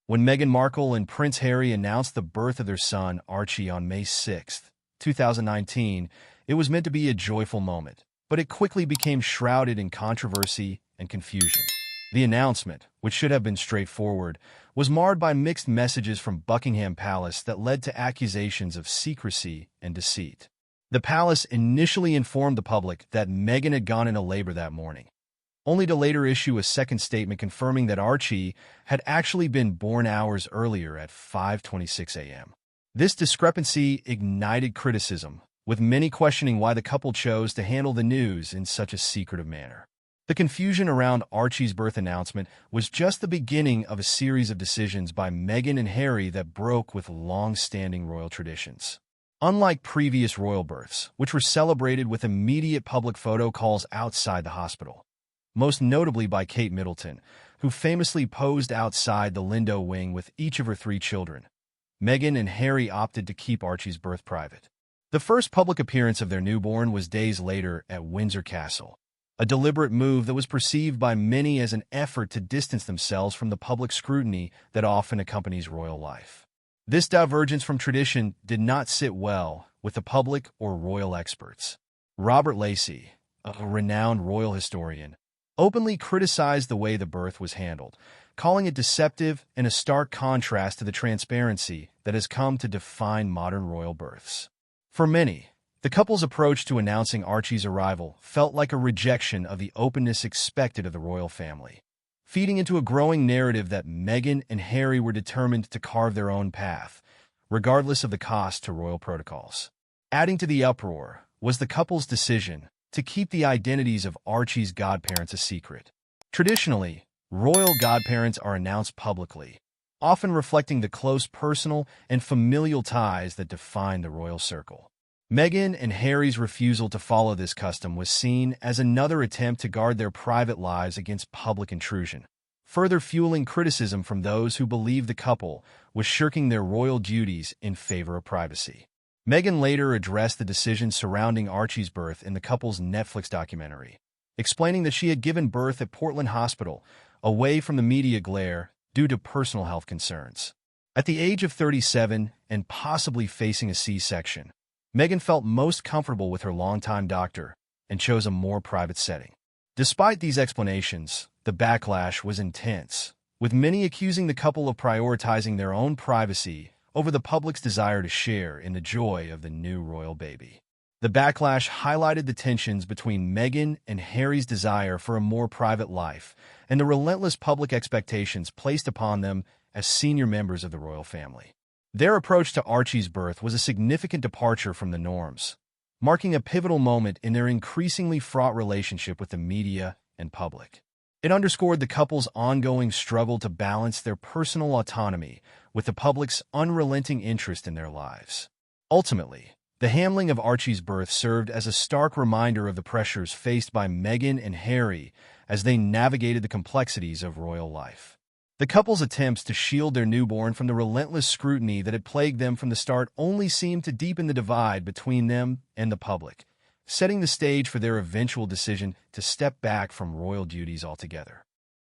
When Meghan Markle and Prince Harry announced the birth of their son, Archie, on May 6, 2019, it was meant to be a joyful moment, but it quickly became shrouded in controversy and confusion. The announcement, which should have been straightforward, was marred by mixed messages from Buckingham Palace that led to accusations of secrecy and deceit. The palace initially informed the public that Meghan had gone into labor that morning, only to later issue a second statement confirming that Archie had actually been born hours earlier at 5:26 a.m. This discrepancy ignited criticism, with many questioning why the couple chose to handle the news in such a secretive manner. The confusion around Archie's birth announcement was just the beginning of a series of decisions by Meghan and Harry that broke with long-standing royal traditions. Unlike previous royal births, which were celebrated with immediate public photo calls outside the hospital, most notably by Kate Middleton, who famously posed outside the Lindo wing with each of her 3 children, Meghan and Harry opted to keep Archie's birth private. The first public appearance of their newborn was days later at Windsor Castle, a deliberate move that was perceived by many as an effort to distance themselves from the public scrutiny that often accompanies royal life. This divergence from tradition did not sit well with the public or royal experts. Robert Lacey, a renowned royal historian, openly criticized the way the birth was handled, calling it deceptive and a stark contrast to the transparency that has come to define modern royal births. For many, the couple's approach to announcing Archie's arrival felt like a rejection of the openness expected of the royal family, feeding into a growing narrative that Meghan and Harry were determined to carve their own path, regardless of the cost to royal protocols. Adding to the uproar was the couple's decision to keep the identities of Archie's godparents a secret. Traditionally, royal godparents are announced publicly, often reflecting the close personal and familial ties that define the royal circle. Meghan and Harry's refusal to follow this custom was seen as another attempt to guard their private lives against public intrusion, further fueling criticism from those who believed the couple was shirking their royal duties in favor of privacy. Meghan later addressed the decision surrounding Archie's birth in the couple's Netflix documentary, explaining that she had given birth at Portland Hospital, away from the media glare due to personal health concerns. At the age of 37 and possibly facing a C-section, Meghan felt most comfortable with her longtime doctor and chose a more private setting. Despite these explanations, the backlash was intense, with many accusing the couple of prioritizing their own privacy over the public's desire to share in the joy of the new royal baby. The backlash highlighted the tensions between Meghan and Harry's desire for a more private life and the relentless public expectations placed upon them as senior members of the royal family. Their approach to Archie's birth was a significant departure from the norms, marking a pivotal moment in their increasingly fraught relationship with the media and public. It underscored the couple's ongoing struggle to balance their personal autonomy with the public's unrelenting interest in their lives. Ultimately, the handling of Archie's birth served as a stark reminder of the pressures faced by Meghan and Harry as they navigated the complexities of royal life. The couple's attempts to shield their newborn from the relentless scrutiny that had plagued them from the start only seemed to deepen the divide between them and the public, setting the stage for their eventual decision to step back from royal duties altogether.